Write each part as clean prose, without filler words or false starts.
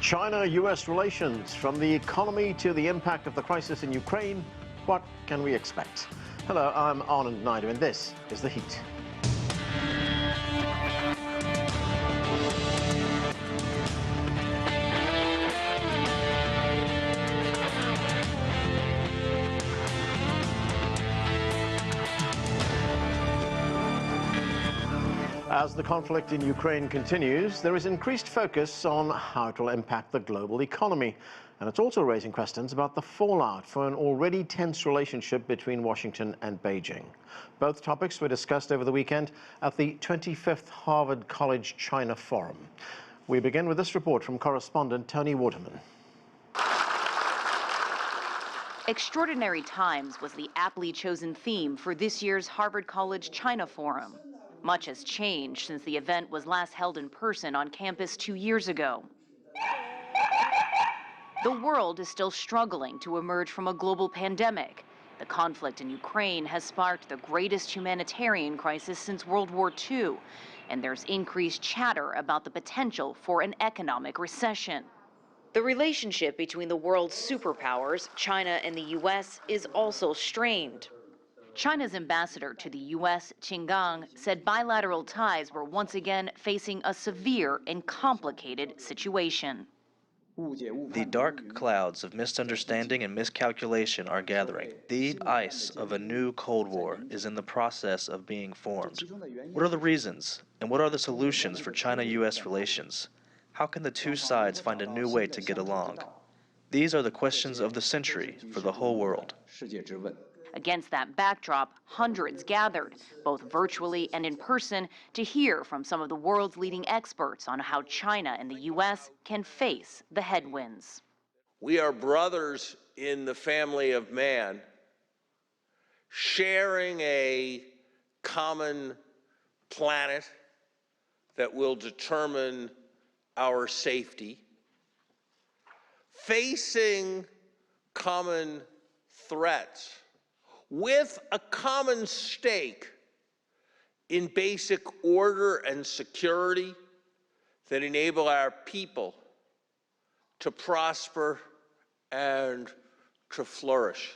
China-U.S. relations, from the economy to the impact of the crisis in Ukraine, what can we expect? Hello, I'm Anand Naidu, and this is The Heat. As the conflict in Ukraine continues, there is increased focus on how it will impact the global economy. And it's also raising questions about the fallout for an already tense relationship between Washington and Beijing. Both topics were discussed over the weekend at the 25th Harvard College China Forum. We begin with this report from correspondent Toni Waterman. Extraordinary times was the aptly chosen theme for this year's Harvard College China Forum. Much has changed since the event was last held in person on campus 2 years ago. The world is still struggling to emerge from a global pandemic. The conflict in Ukraine has sparked the greatest humanitarian crisis since World War II, and there's increased chatter about the potential for an economic recession. The relationship between the world's superpowers, China and the U.S., is also strained. China's ambassador to the U.S., Gang, said bilateral ties were once again facing a severe and complicated situation. The dark clouds of misunderstanding and miscalculation are gathering. The ice of a new Cold War is in the process of being formed. What are the reasons, and what are the solutions for China-U.S. relations? How can the two sides find a new way to get along? These are the questions of the century for the whole world. Against that backdrop, hundreds gathered, both virtually and in person, to hear from some of the world's leading experts on how China and the U.S. can face the headwinds. We are brothers in the family of man, sharing a common planet that will determine our safety, facing common threats, with a common stake in basic order and security that enable our people to prosper and to flourish.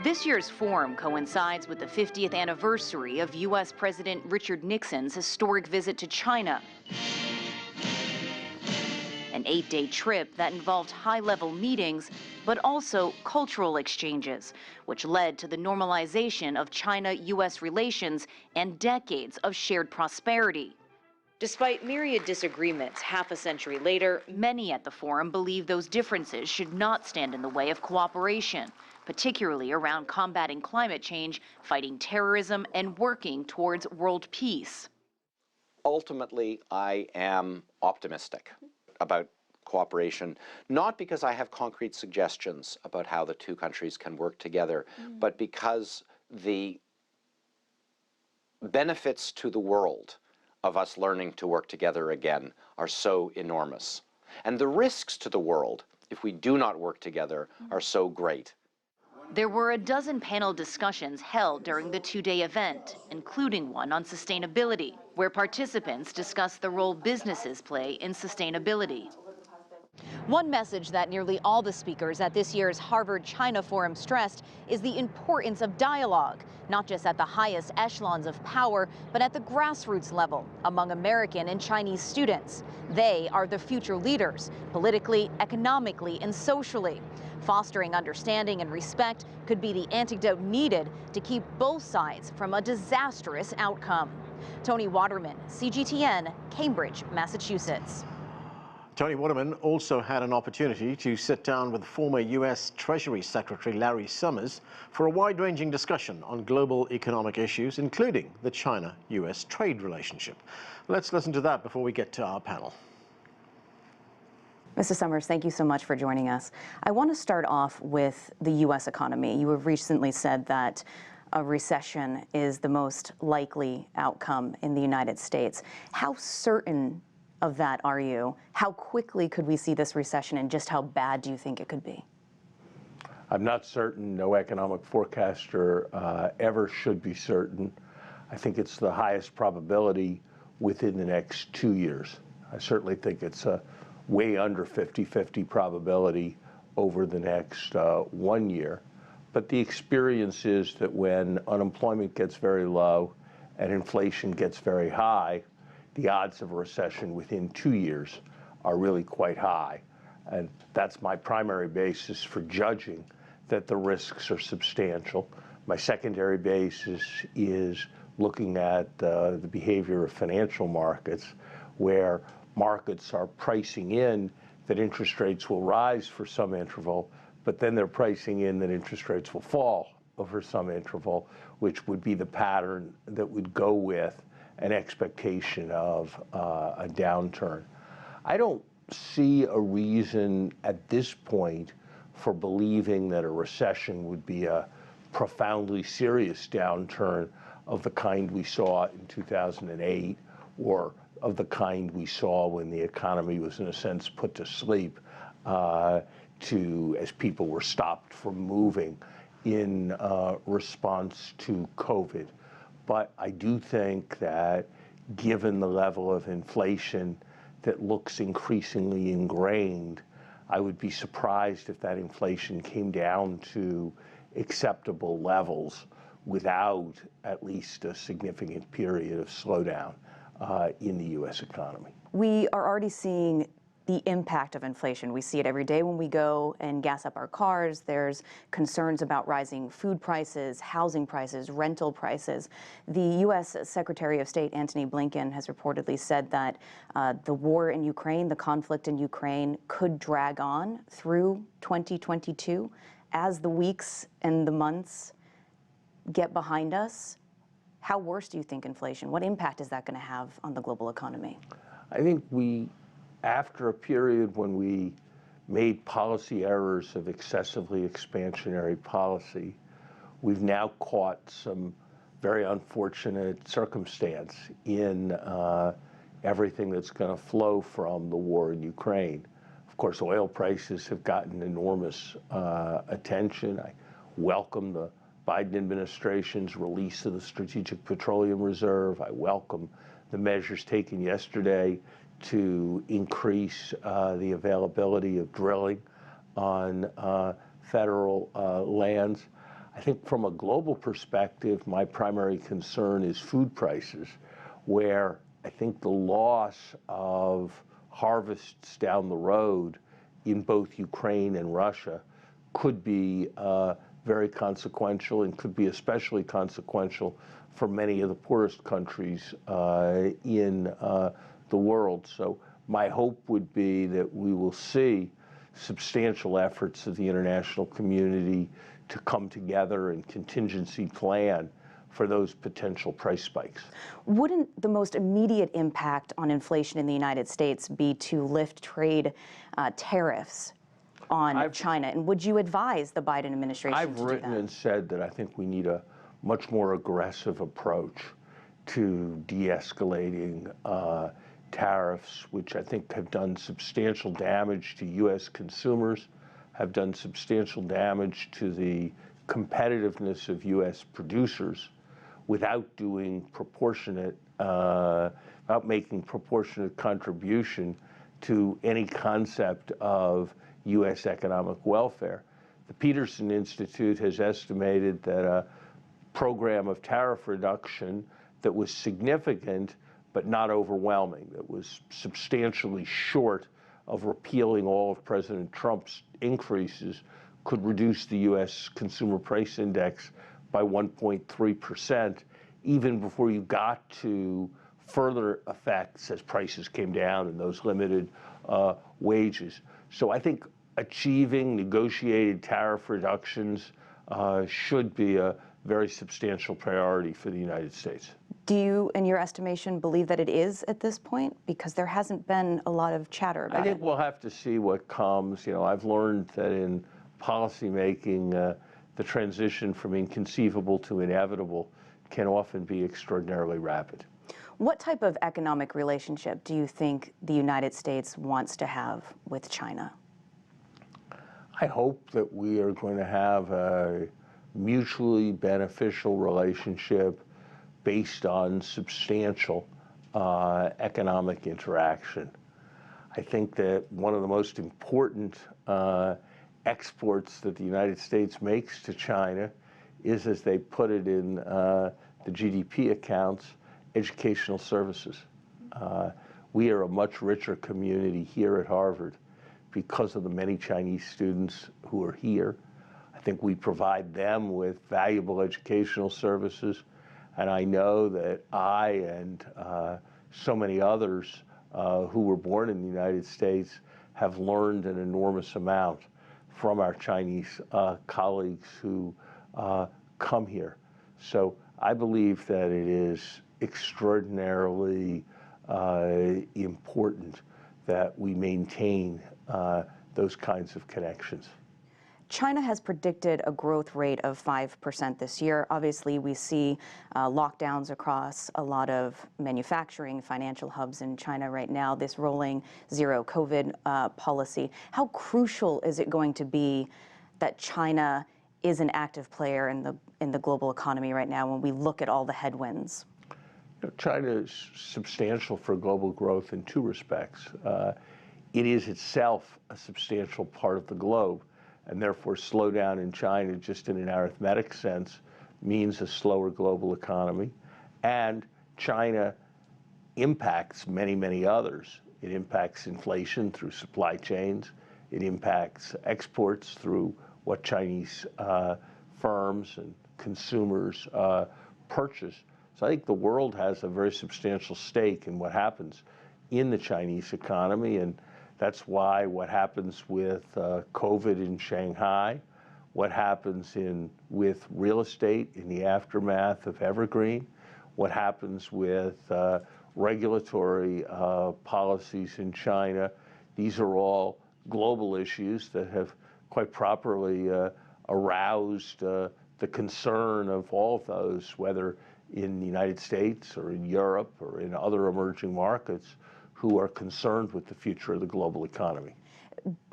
This year's forum coincides with the 50th anniversary of U.S. President Richard Nixon's historic visit to China. An 8-day trip that involved high-level meetings, but also cultural exchanges, which led to the normalization of China-U.S. relations and decades of shared prosperity. Despite myriad disagreements half a century later, many at the forum believe those differences should not stand in the way of cooperation, particularly around combating climate change, fighting terrorism, and working towards world peace. Ultimately, I am optimistic about cooperation, not because I have concrete suggestions about how the two countries can work together, but because the benefits to the world of us learning to work together again are so enormous. And the risks to the world, if we do not work together, are so great. There were a dozen panel discussions held during the 2-day event, including one on sustainability, where participants discussed the role businesses play in sustainability. One message that nearly all the speakers at this year's Harvard China Forum stressed is the importance of dialogue, not just at the highest echelons of power, but at the grassroots level among American and Chinese students. They are the future leaders, politically, economically, and socially. Fostering understanding and respect could be the antidote needed to keep both sides from a disastrous outcome. Toni Waterman, CGTN, Cambridge, Massachusetts. Toni Waterman also had an opportunity to sit down with former U.S. Treasury Secretary Larry Summers for a wide-ranging discussion on global economic issues, including the China-U.S. trade relationship. Let's listen to that before we get to our panel. Mr. Summers, thank you so much for joining us. I want to start off with the U.S. economy. You have recently said that a recession is the most likely outcome in the United States. How certain of that are you? How quickly could we see this recession, and just how bad do you think it could be? I'm not certain. No economic forecaster ever should be certain. I think it's the highest probability within the next 2 years. I certainly think it's a way under 50-50 probability over the next 1 year. But the experience is that when unemployment gets very low and inflation gets very high, the odds of a recession within 2 years are really quite high. And that's my primary basis for judging that the risks are substantial. My secondary basis is looking at the behavior of financial markets, where markets are pricing in that interest rates will rise for some interval, but then they're pricing in that interest rates will fall over some interval, which would be the pattern that would go with an expectation of a downturn. I don't see a reason at this point for believing that a recession would be a profoundly serious downturn of the kind we saw in 2008, or of the kind we saw when the economy was, in a sense, put to sleep as people were stopped from moving in response to COVID. But I do think that given the level of inflation that looks increasingly ingrained, I would be surprised if that inflation came down to acceptable levels without at least a significant period of slowdown in the U.S. economy. We are already seeing the impact of inflation. We see it every day when we go and gas up our cars. There's concerns about rising food prices, housing prices, rental prices. The U.S. Secretary of State Antony Blinken has reportedly said that the war in Ukraine, the conflict in Ukraine, could drag on through 2022 as the weeks and the months get behind us. How worse do you think inflation? What impact is that going to have on the global economy? I think after a period when we made policy errors of excessively expansionary policy, we've now caught some very unfortunate circumstance in everything that's going to flow from the war in Ukraine. Of course, oil prices have gotten enormous attention. I welcome the Biden administration's release of the Strategic Petroleum Reserve. I welcome the measures taken yesterday to increase the availability of drilling on federal lands. I think from a global perspective, my primary concern is food prices, where I think the loss of harvests down the road in both Ukraine and Russia could be very consequential, and could be especially consequential for many of the poorest countries in the world. So my hope would be that we will see substantial efforts of the international community to come together and contingency plan for those potential price spikes. Wouldn't the most immediate impact on inflation in the United States be to lift trade tariffs on China? And would you advise the Biden administration to do that? I've written and said that I think we need a much more aggressive approach to de-escalating tariffs, which I think have done substantial damage to U.S. consumers, have done substantial damage to the competitiveness of U.S. producers, without doing proportionate, without making proportionate contribution to any concept of U.S. economic welfare. The Peterson Institute has estimated that a program of tariff reduction that was significant but not overwhelming, that was substantially short of repealing all of President Trump's increases, could reduce the U.S. Consumer Price Index by 1.3%, even before you got to further effects as prices came down and those limited wages. So I think achieving negotiated tariff reductions should be a very substantial priority for the United States. Do you, in your estimation, believe that it is at this point? Because there hasn't been a lot of chatter about it. I think we'll have to see what comes. You know, I've learned that in policymaking, the transition from inconceivable to inevitable can often be extraordinarily rapid. What type of economic relationship do you think the United States wants to have with China? I hope that we are going to have a mutually beneficial relationship based on substantial economic interaction. I think that one of the most important exports that the United States makes to China is, as they put it in the GDP accounts, educational services. We are a much richer community here at Harvard because of the many Chinese students who are here. I think we provide them with valuable educational services, and I know that I and so many others who were born in the United States have learned an enormous amount from our Chinese colleagues who come here. So I believe that it is extraordinarily important that we maintain those kinds of connections. China has predicted a growth rate of 5% this year. Obviously, we see lockdowns across a lot of manufacturing, financial hubs in China right now, this rolling zero COVID policy. How crucial is it going to be that China is an active player in the global economy right now when we look at all the headwinds? China is substantial for global growth in two respects. It is itself a substantial part of the globe, and therefore slowdown in China, just in an arithmetic sense, means a slower global economy. And China impacts many, many others. It impacts inflation through supply chains. It impacts exports through what Chinese firms and consumers purchase. So I think the world has a very substantial stake in what happens in the Chinese economy, and that's why what happens with COVID in Shanghai, what happens with real estate in the aftermath of Evergreen, what happens with regulatory policies in China, these are all global issues that have quite properly aroused the concern of all of those, whether in the United States or in Europe or in other emerging markets, who are concerned with the future of the global economy.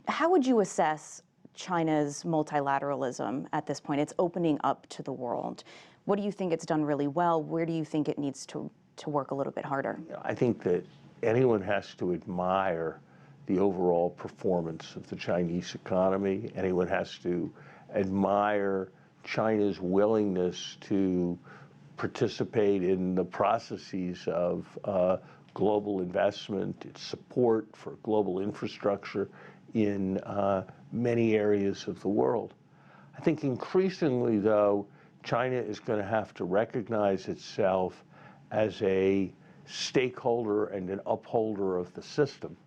How would you assess China's multilateralism at this point? It's opening up to the world. What do you think it's done really well? Where do you think it needs to work a little bit harder? I think that anyone has to admire the overall performance of the Chinese economy. Anyone has to admire China's willingness to participate in the processes of global investment, its support for global infrastructure in many areas of the world. I think increasingly, though, China is going to have to recognize itself as a stakeholder and an upholder of the system,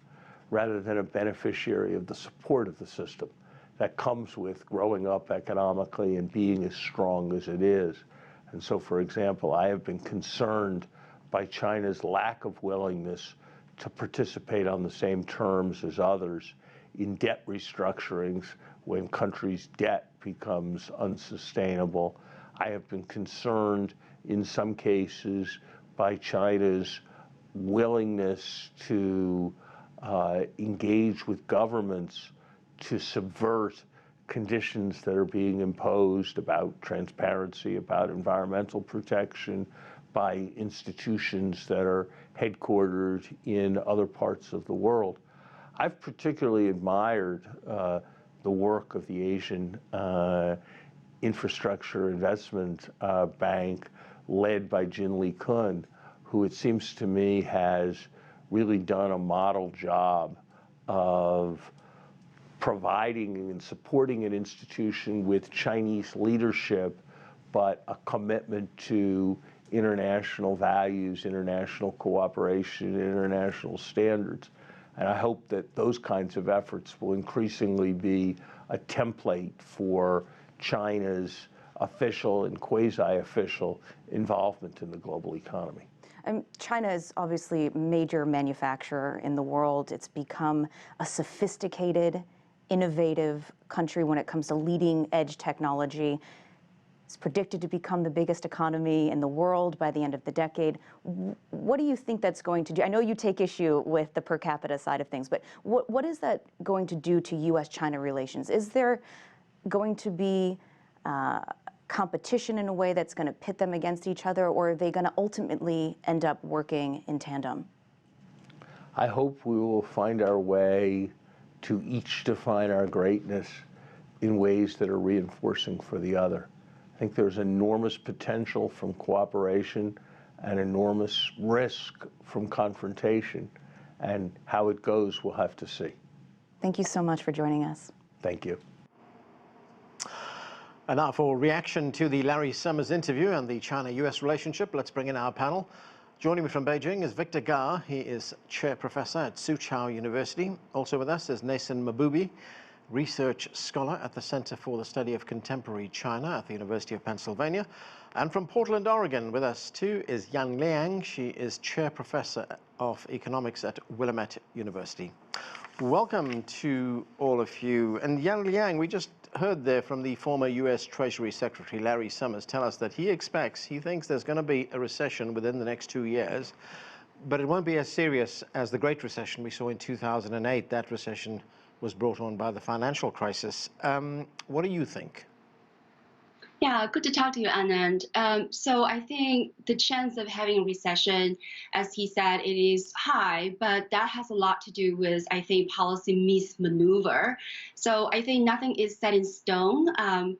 rather than a beneficiary of the support of the system that comes with growing up economically and being as strong as it is. And so, for example, I have been concerned by China's lack of willingness to participate on the same terms as others in debt restructurings when countries' debt becomes unsustainable. I have been concerned in some cases by China's willingness to engage with governments to subvert conditions that are being imposed about transparency, about environmental protection by institutions that are headquartered in other parts of the world. I've particularly admired the work of the Asian Infrastructure Investment Bank led by Jin-Lee Kun, who it seems to me has really done a model job of providing and supporting an institution with Chinese leadership, but a commitment to international values, international cooperation, international standards. And I hope that those kinds of efforts will increasingly be a template for China's official and quasi-official involvement in the global economy. China is obviously a major manufacturer in the world. It's become a sophisticated, innovative country when it comes to leading edge technology. It's predicted to become the biggest economy in the world by the end of the decade. What do you think that's going to do? I know you take issue with the per capita side of things, but what is that going to do to U.S.-China relations? Is there going to be competition in a way that's going to pit them against each other, or are they going to ultimately end up working in tandem? I hope we will find our way to each define our greatness in ways that are reinforcing for the other. I think there's enormous potential from cooperation and enormous risk from confrontation, and how it goes, we'll have to see. Thank you so much for joining us. Thank you. And now for reaction to the Larry Summers interview and the China-U.S. relationship, let's bring in our panel. Joining me from Beijing is Victor Ga. He is chair professor at Soochow University. Also with us is Neysun Mahboubi, research scholar at the Center for the Study of Contemporary China at the University of Pennsylvania. And from Portland, Oregon, with us too is Liang. She is chair professor of economics at Willamette University. Welcome to all of you. And Liang, we just heard there from the former U.S. Treasury Secretary Larry Summers tell us that he thinks there's going to be a recession within the next 2 years, but it won't be as serious as the Great Recession we saw in 2008. That recession was brought on by the financial crisis. What do you think? Yeah, good to talk to you, Anand. So I think the chance of having a recession, as he said, it is high, but that has a lot to do with, I think, policy mismaneuver. So I think nothing is set in stone,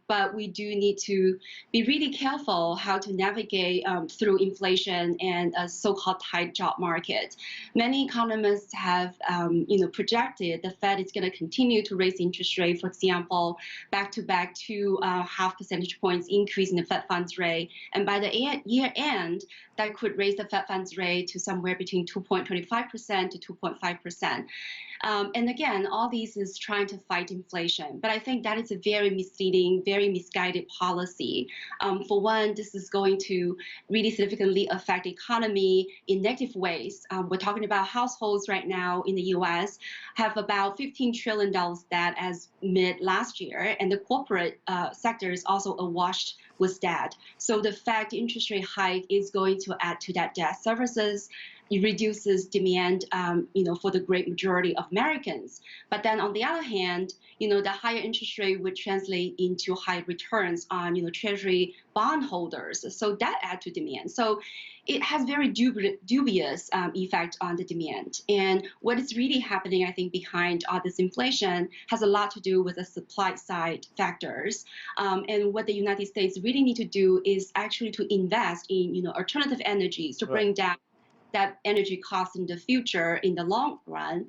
but we do need to be really careful how to navigate through inflation and a so-called tight job market. Many economists have, projected the Fed is going to continue to raise interest rate, for example, back-to-back 2.5 percentage points increase in the Fed funds rate, and by the year end, that could raise the Fed funds rate to somewhere between 2.25% to 2.5%. And again, all these is trying to fight inflation, but I think that is a very misleading, very misguided policy. For one, this is going to really significantly affect the economy in negative ways. We're talking about households right now in the U.S. have about $15 trillion debt as mid last year, and the corporate sector is also awash with debt. So the Fed interest rate hike is going to add to that debt services. It reduces demand, for the great majority of Americans. But then on the other hand, the higher interest rate would translate into high returns on, Treasury bondholders. So that adds to demand. So it has very dubious effect on the demand. And what is really happening, I think, behind all this inflation has a lot to do with the supply side factors. And what the United States really need to do is actually to invest in, alternative energies to bring down that energy cost in the future, in the long run,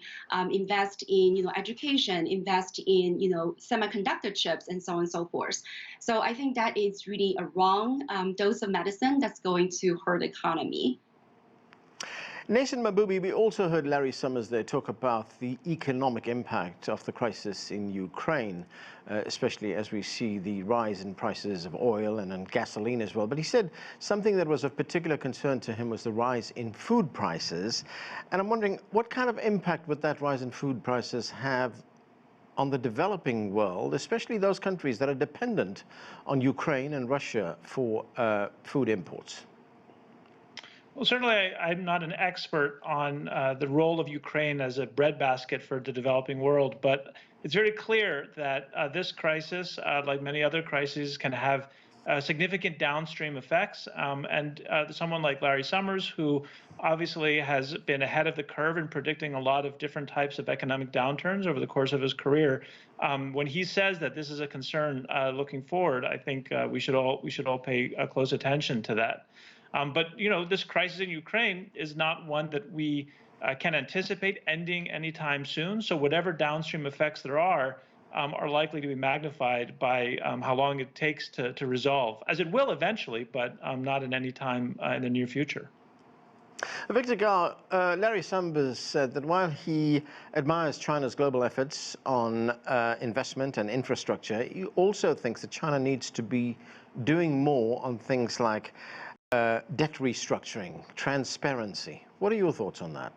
invest in education, invest in semiconductor chips, and so on and so forth. So I think that is really a wrong dose of medicine that's going to hurt the economy. Neysun Mahboubi, we also heard Larry Summers there talk about the economic impact of the crisis in Ukraine, especially as we see the rise in prices of oil and gasoline as well. But he said something that was of particular concern to him was the rise in food prices. And I'm wondering, what kind of impact would that rise in food prices have on the developing world, especially those countries that are dependent on Ukraine and Russia for food imports? Well, certainly I'm not an expert on the role of Ukraine as a breadbasket for the developing world, but it's very clear that this crisis, like many other crises, can have significant downstream effects. And someone like Larry Summers, who obviously has been ahead of the curve in predicting a lot of different types of economic downturns over the course of his career, when he says that this is a concern looking forward, I think we should all pay close attention to that. But this crisis in Ukraine is not one that we can anticipate ending anytime soon. So whatever downstream effects there are likely to be magnified by how long it takes to resolve, as it will eventually, but not in any time in the near future. Victor Ga, Larry Summers said that while he admires China's global efforts on investment and infrastructure, he also thinks that China needs to be doing more on things like debt restructuring, transparency. What are your thoughts on that?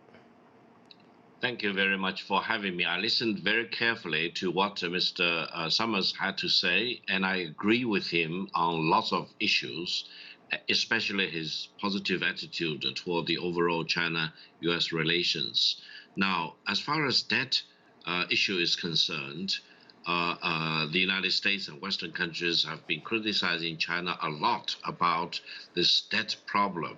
Thank you very much for having me. I listened very carefully to what Mr. Summers had to say, and I agree with him on lots of issues, especially his positive attitude toward the overall China-U.S. relations. Now, as far as debt issue is concerned, the United States and Western countries have been criticizing China a lot about this debt problem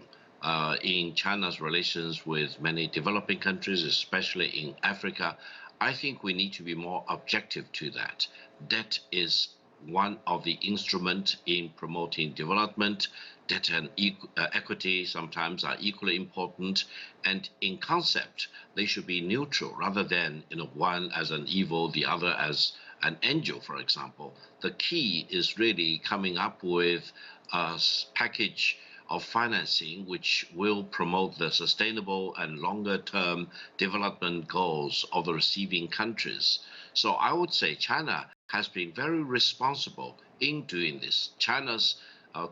in China's relations with many developing countries, especially in Africa. I think we need to be more objective to that. Debt is one of the instruments in promoting development. Debt and equity sometimes are equally important, and in concept, they should be neutral rather than one as an evil, the other as an angel, for example. The key is really coming up with a package of financing which will promote the sustainable and longer-term development goals of the receiving countries. So I would say China has been very responsible in doing this. China's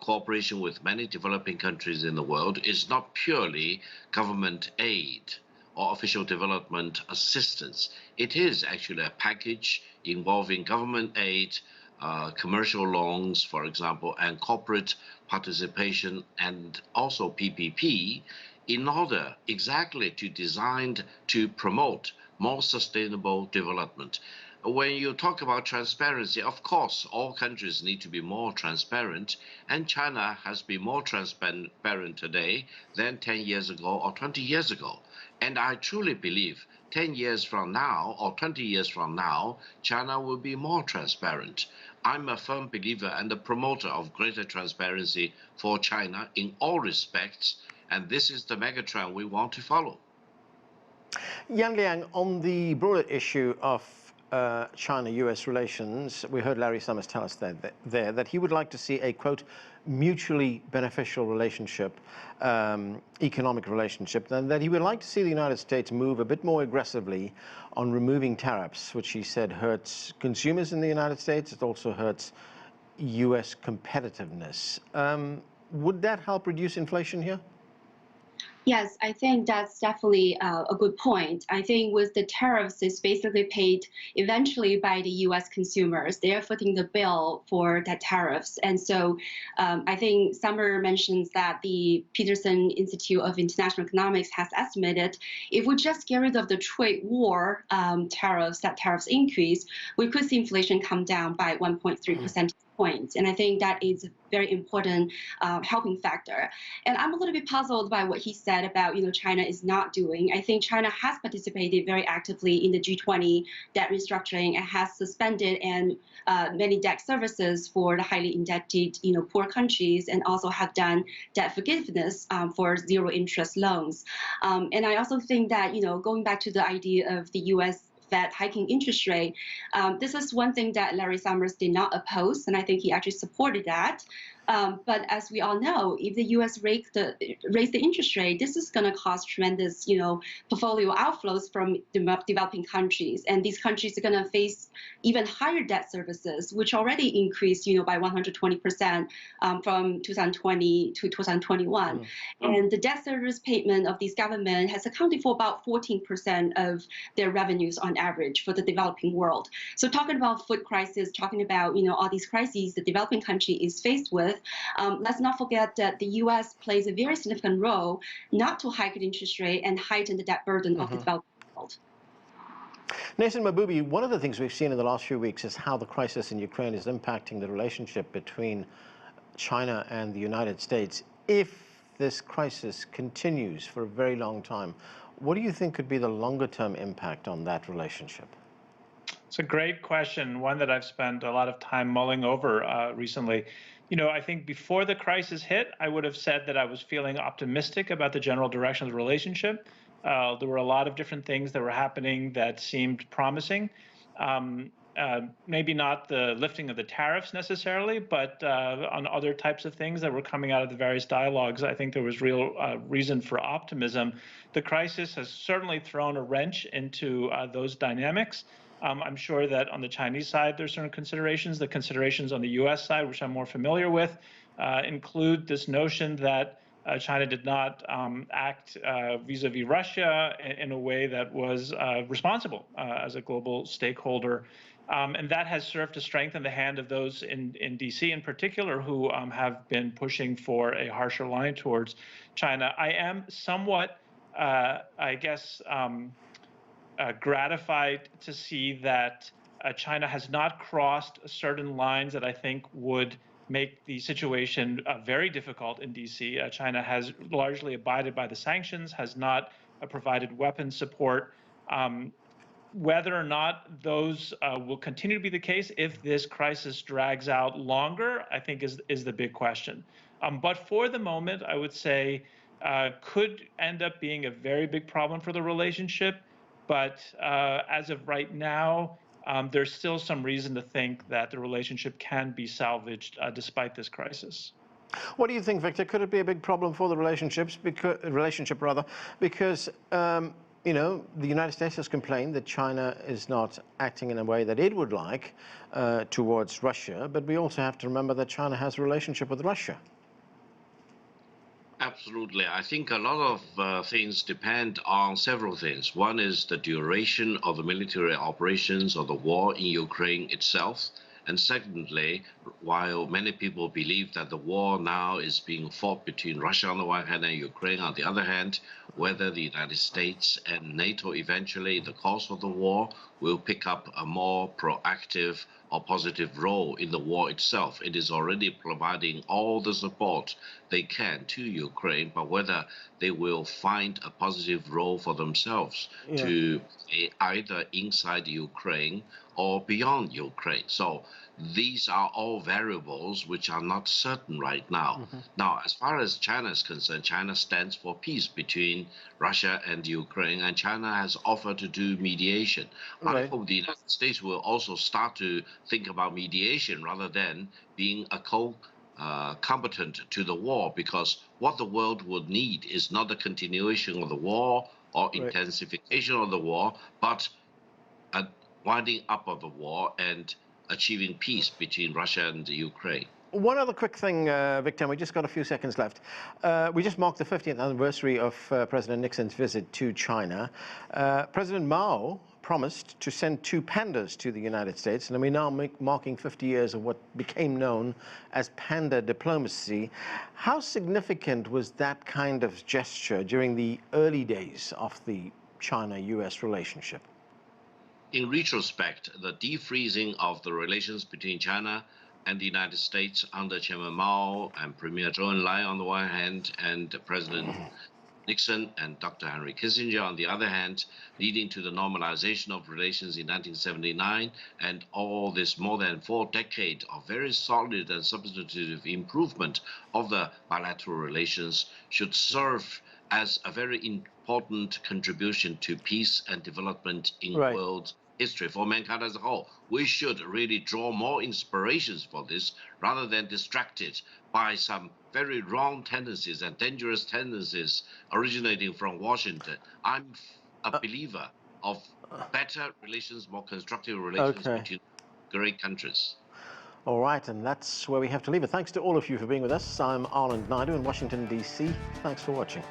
cooperation with many developing countries in the world is not purely government aid or official development assistance. It is actually a package involving government aid, commercial loans, for example, and corporate participation, and also PPP, in order exactly to design to promote more sustainable development. When you talk about transparency, of course, all countries need to be more transparent, and China has been more transparent today than 10 years ago or 20 years ago. And I truly believe 10 years from now or 20 years from now, China will be more transparent. I'm a firm believer and a promoter of greater transparency for China in all respects, and this is the megatrend we want to follow. Liang, on the broader issue of China-U.S. relations, we heard Larry Summers tell us there that he would like to see a, quote, mutually beneficial relationship, economic relationship, and that he would like to see the United States move a bit more aggressively on removing tariffs, which he said hurts consumers in the United States. It also hurts U.S. competitiveness. Would that help reduce inflation here? Yes, I think that's definitely a good point. I think with the tariffs, it's basically paid eventually by the U.S. consumers. They are footing the bill for that tariffs. And so I think Summer mentions that the Peterson Institute of International Economics has estimated if we just get rid of the trade war tariffs, that tariffs increase, we could see inflation come down by 1.3 percentage points. And I think that is a very important helping factor. And I'm a little bit puzzled by what he said about, China is not doing. I think China has participated very actively in the G20 debt restructuring and has suspended and many debt services for the highly indebted, poor countries, and also have done debt forgiveness for zero interest loans. And I also think that, going back to the idea of the U.S. Fed hiking interest rate. This is one thing that Larry Summers did not oppose, and I think he actually supported that. But as we all know, if the U.S. raise the interest rate, this is going to cause tremendous, portfolio outflows from developing countries, and these countries are going to face even higher debt services, which already increased, by 120% from 2020 to 2021. And the debt service payment of these governments has accounted for about 14% of their revenues on average for the developing world. So talking about food crisis, talking about all these crises the developing country is faced with. Let's not forget that the U.S. plays a very significant role not to hike the interest rate and heighten the debt burden of the developing world. Neysun, Mahboubi, one of the things we've seen in the last few weeks is how the crisis in Ukraine is impacting the relationship between China and the United States. If this crisis continues for a very long time, what do you think could be the longer-term impact on that relationship? It's a great question, one that I've spent a lot of time mulling over recently. I think before the crisis hit, I would have said that I was feeling optimistic about the general direction of the relationship. There were a lot of different things that were happening that seemed promising. Maybe not the lifting of the tariffs necessarily, but on other types of things that were coming out of the various dialogues, I think there was real reason for optimism. The crisis has certainly thrown a wrench into those dynamics. I'm sure that on the Chinese side, there's certain considerations. The considerations on the U.S. side, which I'm more familiar with, include this notion that China did not act vis-a-vis Russia in a way that was responsible as a global stakeholder. And that has served to strengthen the hand of those in D.C. in particular who have been pushing for a harsher line towards China. I am somewhat, gratified to see that China has not crossed certain lines that I think would make the situation very difficult in D.C. China has largely abided by the sanctions, has not provided weapons support. Whether or not those will continue to be the case if this crisis drags out longer, I think is the big question. But for the moment, I would say could end up being a very big problem for the relationship. But as of right now, there's still some reason to think that the relationship can be salvaged despite this crisis. What do you think, Victor? Could it be a big problem for the relationship? Because you know, the United States has complained that China is not acting in a way that it would like towards Russia, but we also have to remember that China has a relationship with Russia. Absolutely. I think a lot of things depend on several things. One is the duration of the military operations or the war in Ukraine itself. And secondly, while many people believe that the war now is being fought between Russia on the one hand and Ukraine on the other hand, whether the United States and NATO eventually, in the course of the war, will pick up a more proactive or positive role in the war itself. It is already providing all the support they can to Ukraine, but whether they will find a positive role for themselves to either inside Ukraine or beyond Ukraine. So these are all variables which are not certain right now. Now, as far as China is concerned, China stands for peace between Russia and Ukraine, and China has offered to do mediation. I hope the United States will also start to think about mediation rather than being a combatant to the war, because what the world would need is not a continuation of the war or intensification of the war, but a winding up of the war and achieving peace between Russia and Ukraine. One other quick thing, Victor, we just got a few seconds left. We just marked the 50th anniversary of President Nixon's visit to China. President Mao promised to send 2 pandas to the United States, and we're now marking 50 years of what became known as panda diplomacy. How significant was that kind of gesture during the early days of the China-U.S. relationship? In retrospect, the defreezing of the relations between China and the United States under Chairman Mao and Premier Zhou Enlai on the one hand, and President Nixon and Dr. Henry Kissinger on the other hand, leading to the normalization of relations in 1979, and all this more than 4 decades of very solid and substantive improvement of the bilateral relations should serve as a very important contribution to peace and development in world history for mankind as a whole. We should really draw more inspirations for this rather than distracted by some very wrong tendencies and dangerous tendencies originating from Washington. I'm a believer of better relations, more constructive relations between great countries. All right, and that's where we have to leave it. Thanks to all of you for being with us. I'm Arland Naidu in Washington, D.C. Thanks for watching.